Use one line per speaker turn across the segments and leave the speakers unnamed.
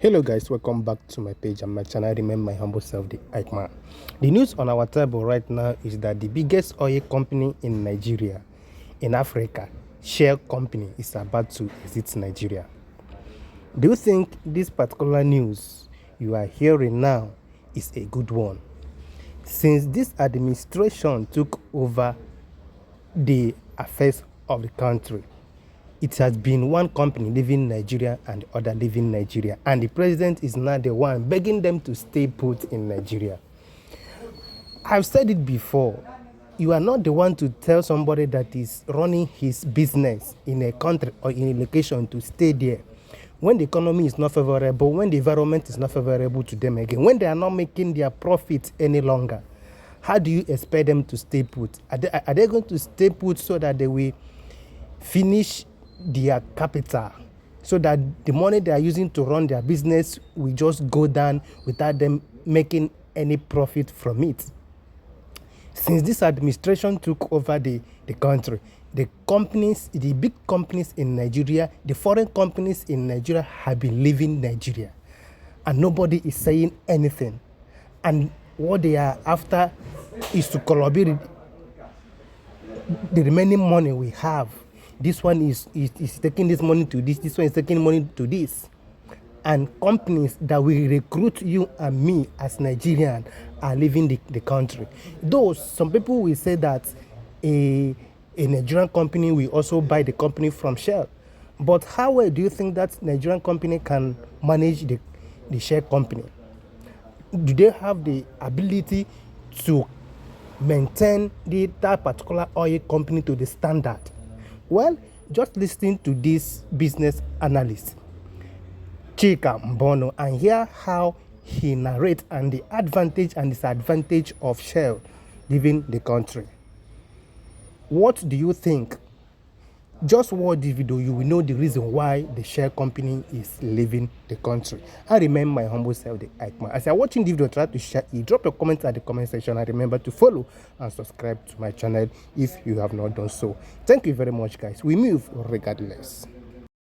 Hello guys, welcome back to my page and my channel. Remember my humble self, the Ike Man. The news on our table right now is that the biggest oil company in Nigeria, in Africa, Shell company, is about to exit Nigeria. Do you think this particular news you are hearing now is a good one? Since this administration took over the affairs of the country, it has been one company leaving Nigeria and the other leaving Nigeria. And the president is now the one begging them to stay put in Nigeria. I've said it before. You are not the one to tell somebody that is running his business in a country or in a location to stay there when the economy is not favorable, when the environment is not favorable to them again, when they are not making their profit any longer. How do you expect them to stay put? Are they going to stay put so that they will finish their capital, so that the money they are using to run their business will just go down without them making any profit from it? Since this administration took over the country, the companies, the big companies in Nigeria, the foreign companies in Nigeria have been leaving Nigeria, and nobody is saying anything. And what they are after is to collaborate the remaining money we have. This one is taking this money to this one is taking money to this. And companies that will recruit you and me as Nigerians are leaving the country. Though some people will say that a Nigerian company will also buy the company from Shell. But how well do you think that Nigerian company can manage the Shell company? Do they have the ability to maintain that particular oil company to the standard? Well, just listen to this business analyst, Chika Mbono, and hear how he narrates and the advantage and disadvantage of Shell leaving the country. What do you think? Just watch the video, you will know the reason why the Shell company is leaving the country. I remember my humble self, the Ike Man. As you're watching the video, try to share it, drop your comments at the comment section, and remember to follow and subscribe to my channel if you have not done so. Thank you very much, guys. We move regardless.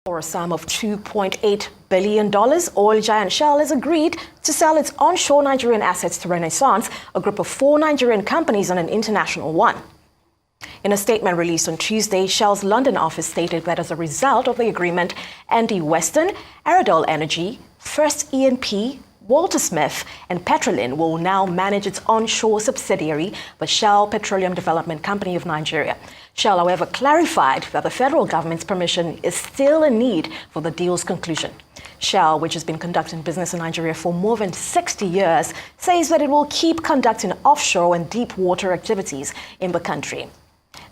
For a sum of $2.8 billion, oil giant Shell has agreed to sell its onshore Nigerian assets to Renaissance, a group of 4 Nigerian companies on an international one. In a statement released on Tuesday, Shell's London office stated that as a result of the agreement, Andy Weston, Aradol Energy, First E&P, Walter Smith, and Petrolin will now manage its onshore subsidiary, the Shell Petroleum Development Company of Nigeria. Shell, however, clarified that the federal government's permission is still in need for the deal's conclusion. Shell, which has been conducting business in Nigeria for more than 60 years, says that it will keep conducting offshore and deep water activities in the country.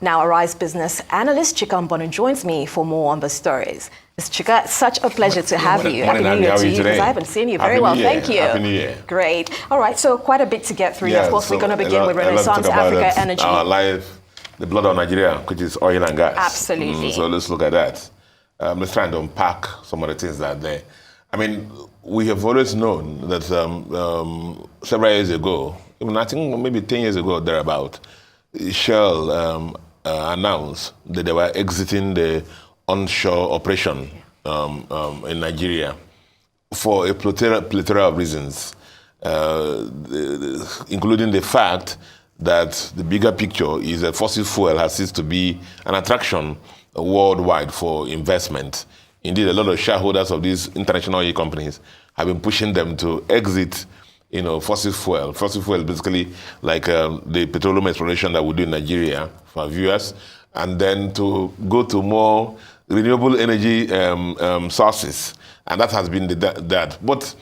Now, Arise business analyst Chika Mbono joins me for more on the stories. Ms. Chika, it's such a pleasure to have you. Happy New Year to you, because I haven't seen you very well. Thank you.
Happy New Year.
Great. All right, so quite a bit to get through. Of course, we're going to begin with Renaissance Africa Energy.
Our life, the blood of Nigeria, which is oil and gas.
Absolutely.
So let's look at that. Let's try and unpack some of the things that are there. I mean, we have always known that several years ago, even I think maybe 10 years ago, thereabout, Shell announced that they were exiting the onshore operation in Nigeria for a plethora of reasons, including the fact that the bigger picture is that fossil fuel has ceased to be an attraction worldwide for investment. Indeed, a lot of shareholders of these international oil companies have been pushing them to exit fossil fuel. Fossil fuel is basically like the petroleum exploration that we do in Nigeria for our viewers, and then to go to more renewable energy sources. And that has been that. But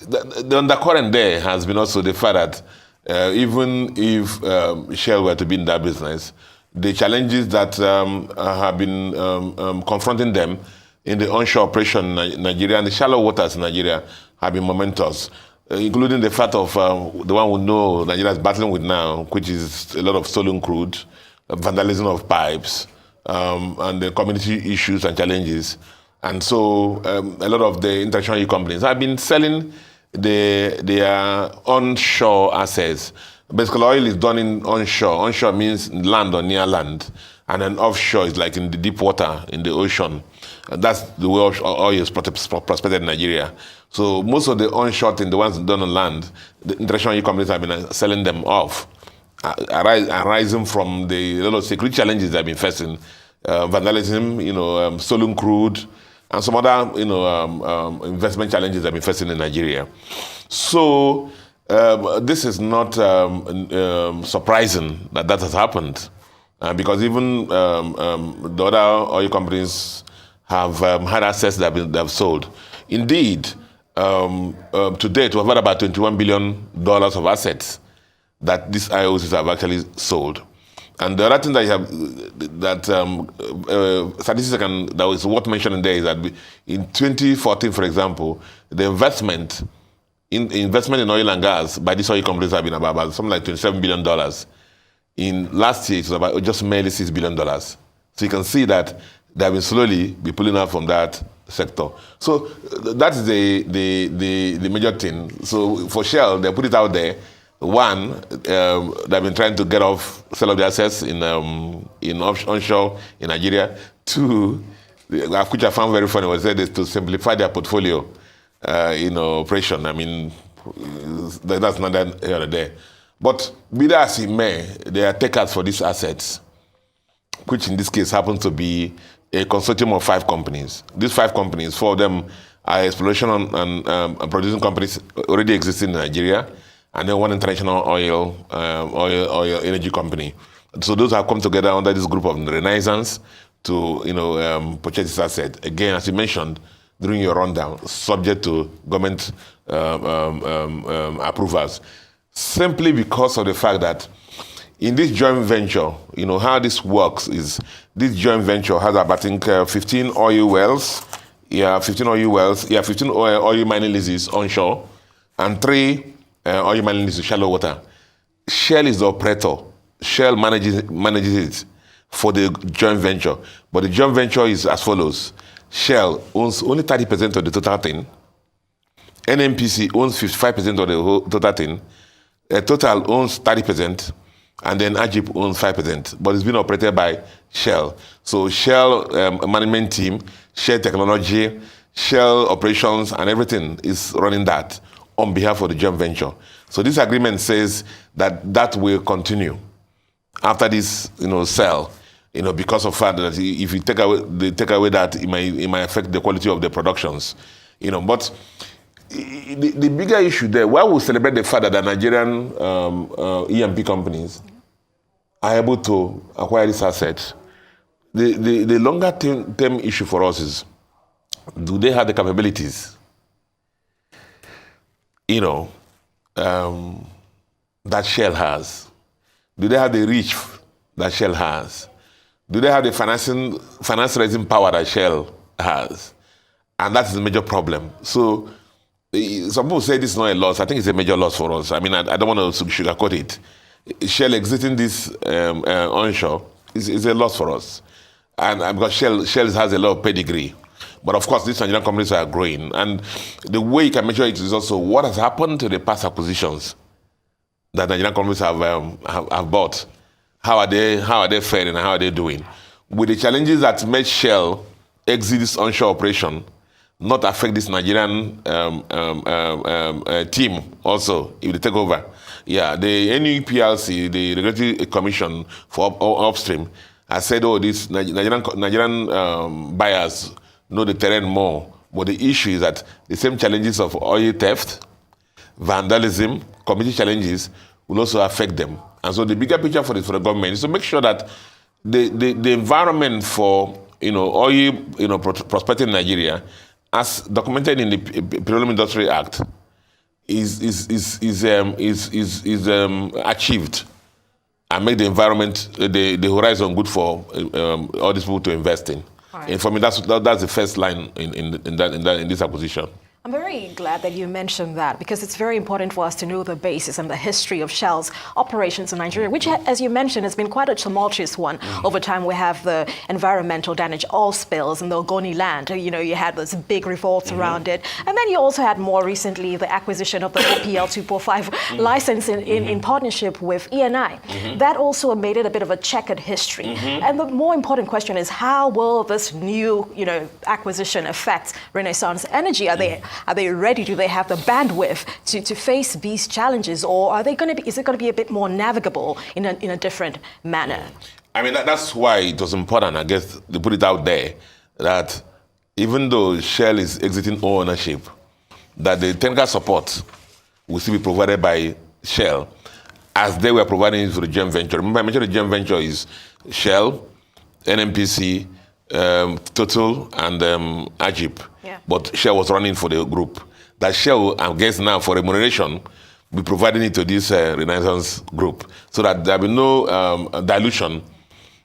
the undercurrent there has been also the fact that even if Shell were to be in that business, the challenges that have been confronting them in the onshore operation in Nigeria and the shallow waters in Nigeria have been momentous. Including the fact of the one we know Nigeria is battling with now, which is a lot of stolen crude, vandalism of pipes, and the community issues and challenges. And so a lot of the international oil companies have been selling their onshore assets. Basically, oil is done in onshore. Onshore means land or near land. And then offshore is like in the deep water, in the ocean. That's the way oil is prospected in Nigeria. So most of the onshore thing, the ones done on land, the international oil companies have been selling them off, arising from the security challenges they've been facing, vandalism, stolen crude, and some other, investment challenges they've been facing in Nigeria. So this is not surprising that has happened, because even the other oil companies have had assets that have sold. Indeed, to date, we've had about $21 billion of assets that these IOCs have actually sold. And the other thing that you have, statistics that is worth mentioning there is that in 2014, for example, the investment in oil and gas by these oil companies have been about something like $27 billion. In last year, it was about just merely $6 billion. So you can see that they have been slowly pulling out from that sector. So that's the major thing. So for Shell, they put it out there. One, they've been trying to sell off the assets in onshore in Nigeria. Two, which I found very funny, was that to simplify their portfolio operation. I mean, that's not that here or there. But be that as it may, they are takers for these assets, which in this case happens to be a consortium of 5 companies. These 5 companies, 4 of them are exploration and producing companies already existing in Nigeria, and then one international oil energy company. So those have come together under this group of Renaissance to purchase this asset. Again, as you mentioned during your rundown, subject to government approvals, simply because of the fact that in this joint venture, how this works is this joint venture has about, I think, 15 oil wells. 15 oil mining leases onshore, and 3 oil mining leases shallow water. Shell is the operator. Shell manages it for the joint venture. But the joint venture is as follows. Shell owns only 30% of the total thing. NNPC owns 55% of the whole total thing. Total owns 30%. And then Ajip owns 5%, but it's been operated by Shell. So Shell management team, Shell technology, Shell operations, and everything is running that on behalf of the joint venture. So this agreement says that will continue after this, sell, because of fact that if you take away that, it might affect the quality of the productions, But the bigger issue there, why we celebrate the fact that the Nigerian E&P companies are able to acquire this asset, the longer term issue for us is, do they have the capabilities, that Shell has? Do they have the reach that Shell has? Do they have the finance raising power that Shell has? And that's the major problem. So some people say this is not a loss. I think it's a major loss for us. I mean, I don't want to sugarcoat it. Shell exiting this onshore is a loss for us. And because Shell has a lot of pedigree. But of course, these Nigerian companies are growing. And the way you can measure it is also what has happened to the past acquisitions that Nigerian companies have bought. How are they faring and how are they doing? With the challenges that made Shell exit this onshore operation, not affect this Nigerian team also if they take over. Yeah, the NUPLC, the Regulatory Commission for upstream, has said, these Nigerian buyers know the terrain more. But the issue is that the same challenges of oil theft, vandalism, community challenges will also affect them. And so the bigger picture for the government is to make sure that the environment for oil prospecting in Nigeria, as documented in the Petroleum Industry Act, is achieved, and make the environment, the horizon good for all these people to invest in. Right. And for me, that's the first line in this acquisition.
I'm very glad that you mentioned that because it's very important for us to know the basis and the history of Shell's operations in Nigeria, which, as you mentioned, has been quite a tumultuous one. Over time, we have the environmental damage, oil spills in the Ogoni land. You know, you had those big revolts around it. And then you also had more recently the acquisition of the OPL 245 license in partnership with ENI. That also made it a bit of a checkered history. And the more important question is, how will this new, acquisition affect Renaissance Energy? Are they ready? Do they have the bandwidth to face these challenges, or is it going to be a bit more navigable in a different manner?
I mean, that's why it was important, I guess, to put it out there, that even though Shell is exiting ownership, that the technical support will still be provided by Shell as they were providing it to the joint venture. Remember, I mentioned the joint venture is Shell, NNPC, Total, and Ajip.
Yeah.
But Shell was running for the group. That Shell, I guess now, for remuneration, be providing it to this Renaissance group, so that there will be no dilution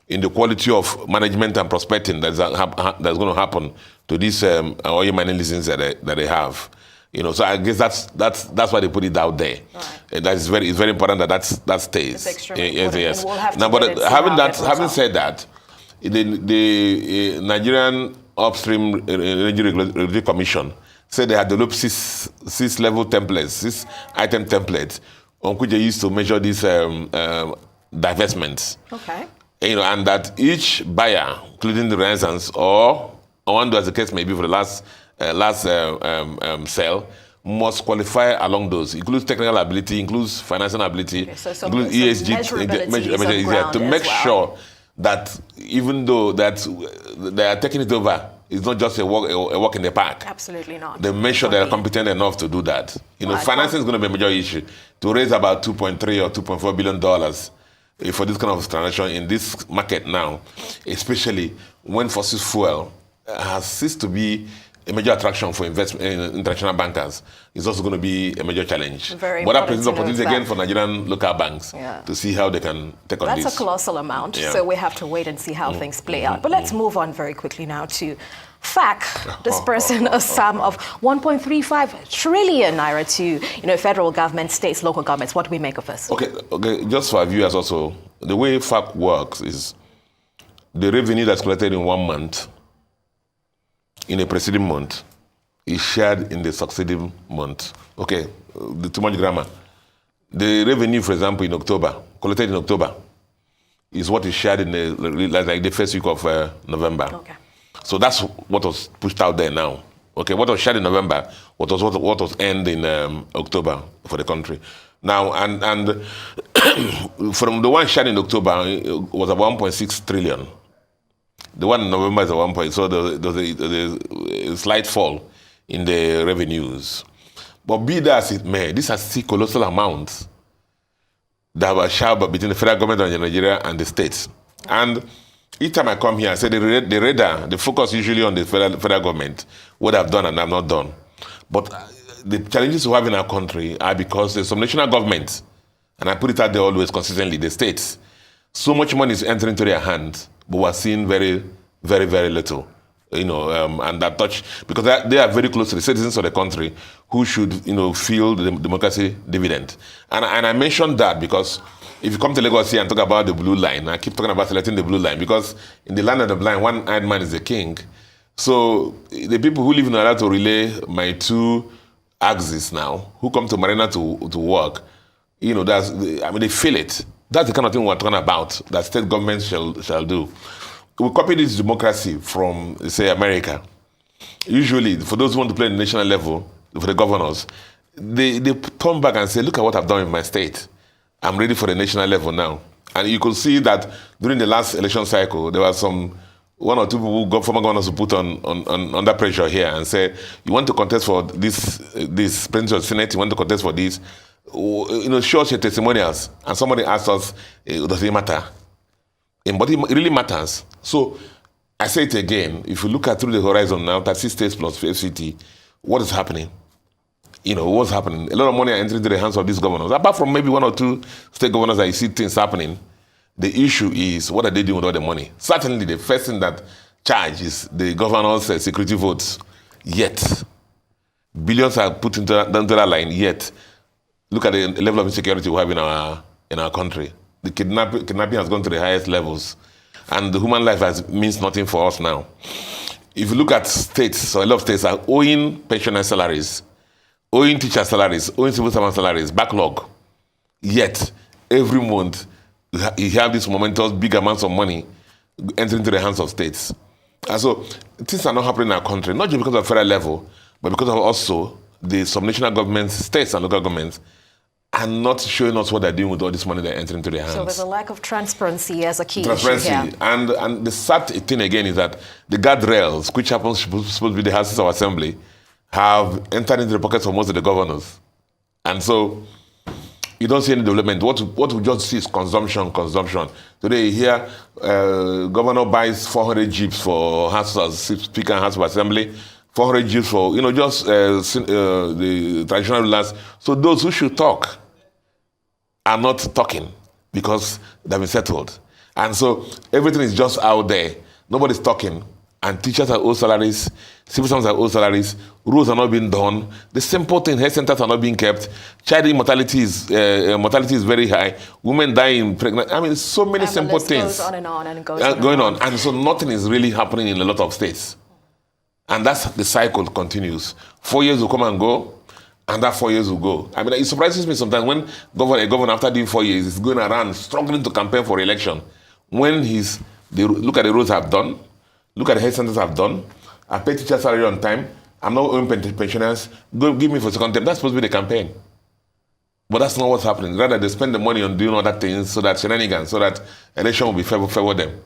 in the quality of management and prospecting that's going to happen to these oil mining licenses that they have. So I guess that's why they put it out there. Right. It's very important that stays.
It's extremely important.
Yes.
And we'll have to
now, but having said that, the Nigerian Upstream Energy Regulatory Commission said they had developed six level templates, 6 item templates on which they used to measure these divestments.
Okay.
And that each buyer, including the Renaissance or one, as the case may be for the last sale, must qualify along those. Includes technical ability, includes financial ability, includes ESG, to make sure that even though that they are taking it over, it's not just a walk in the park.
Absolutely not.
They make sure they are competent enough to do that. Financing is going to be a major issue. To raise about $2.3 or $2.4 billion for this kind of transaction in this market now, especially when fossil fuel has ceased to be a major attraction for international bankers, is also going to be a major challenge. But that presents opportunities again for Nigerian local banks to see how they can take on this.
That's a colossal amount, so we have to wait and see how things play out. But let's move on very quickly now to FAC, dispersing a sum of 1.35 trillion naira to federal government, states, local governments. What do we make of this?
Okay. Just for our viewers also, the way FAC works is the revenue that's collected in 1 month in a preceding month is shared in the succeeding month. Okay, too much grammar. The revenue, for example, in October, collected in October, is what is shared in the first week of November. Okay. So that's what was pushed out there now. Okay, what was shared in November, what was earned in October for the country. Now, and from the one shared in October, it was about 1.6 trillion. The one in November is a 1 point, so there's a slight fall in the revenues. But be that as it may, these are still colossal amounts that were shared between the federal government of Nigeria and the states. And each time I come here, I say the focus usually on the federal government, what I've done and I've not done. But the challenges we have in our country are because there's some national governments, and I put it out there always consistently, the states, so much money is entering into their hands, but we're seeing very, very, very little, and that touch, because they are very close to the citizens of the country who should, feel the democracy dividend. And I mentioned that because if you come to Lagos here and talk about the blue line, I keep talking about selecting the blue line, because in the land of the blind, one-eyed man is the king. So the people who live in Nigeria to relay my 2 axes now, who come to Marina to work, they feel it. That's the kind of thing we're talking about, that state governments shall do. We copy this democracy from, say, America. Usually, for those who want to play at the national level, for the governors, they turn back and say, look at what I've done in my state. I'm ready for the national level now. And you could see that during the last election cycle, there was 1 or 2 people, former governors, who put under pressure here and said, you want to contest for this presidential senate, you want to contest for this, show us your testimonials. And somebody asked us, does it matter? But it really matters. So I say it again, if you look at through the horizon now, 36 states plus FCT, what is happening? What's happening? A lot of money are entering into the hands of these governors. Apart from maybe 1 or 2 state governors that you see things happening, the issue is, what are they doing with all the money? Certainly the first thing that charge is the governors' security votes. Yet, Billions are put into that line, yet look at the level of insecurity we have in our country. The kidnapping has gone to the highest levels, and the human life means nothing for us now. If you look at states, so a lot of states are owing pensioner salaries, owing teacher salaries, owing civil servant salaries, backlog. Yet, every month, you have these momentous big amounts of money entering into the hands of states. And so, things are not happening in our country, not just because of federal level, but because of also the subnational governments, states and local governments, are not showing us what they're doing with all this money they're entering into their hands.
So there's a lack of transparency as a key
transparency.
issue here.
And the sad thing again is that the guardrails, which happens supposed to be the houses of assembly, have entered into the pockets of most of the governors. And so you don't see any development. What we just see is consumption. Today you hear governor buys 400 jeeps for Speaker and House of Assembly, 400 jeeps for, just the traditional rulers. So those who should talk are not talking because they've been settled. And so everything is just out there. Nobody's talking. And teachers are owed salaries, civil servants are owed salaries, rules are not being done. The simple thing, health centers are not being kept. Child mortality is very high. Women dying pregnant. I mean, so many simple things.
Goes on and on and goes
going on. And so nothing is really happening in a lot of states. And that's the cycle continues. 4 years will come and go, and that 4 years will go. I mean, it surprises me sometimes when a governor after doing 4 years is going around struggling to campaign for election. When look at the roads I've done, look at the health centers I've done, I pay teacher salary on time, I'm not owing pensioners, go give me for second term. That's supposed to be the campaign. But that's not what's happening. Rather, they spend the money on doing other things so that shenanigans, so that election will be favor them.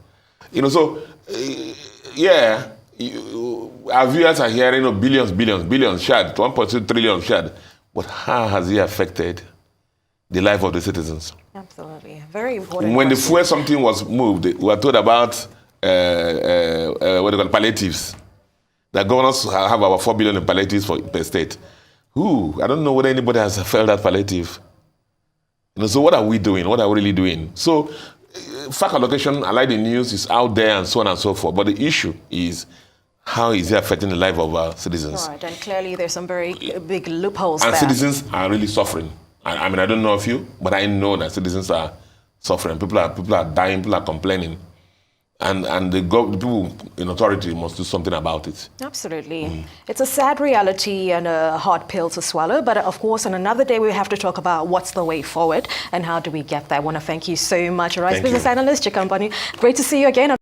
Our viewers are hearing billions shared, 1.2 trillion shared. But how has it affected the life of the citizens?
Absolutely. Very important.
When the fuel something was moved, we were told about palliatives. The governors have about 4 billion in palliatives per state. I don't know whether anybody has felt that palliative. So what are we doing? What are we really doing? So fact allocation, I like the news, is out there and so on and so forth. But the issue is, how is it affecting the life of our citizens?
Right, and clearly there's some very big loopholes
and
there.
Citizens are really suffering. I mean, I don't know of you, but I know that citizens are suffering. People are dying, people are complaining. And the people in authority must do something about it.
Absolutely. It's a sad reality and a hard pill to swallow. But of course, on another day, we have to talk about what's the way forward and how do we get there. I want to thank you so much, Rice Business Analyst, Chikambani. Great to see you again.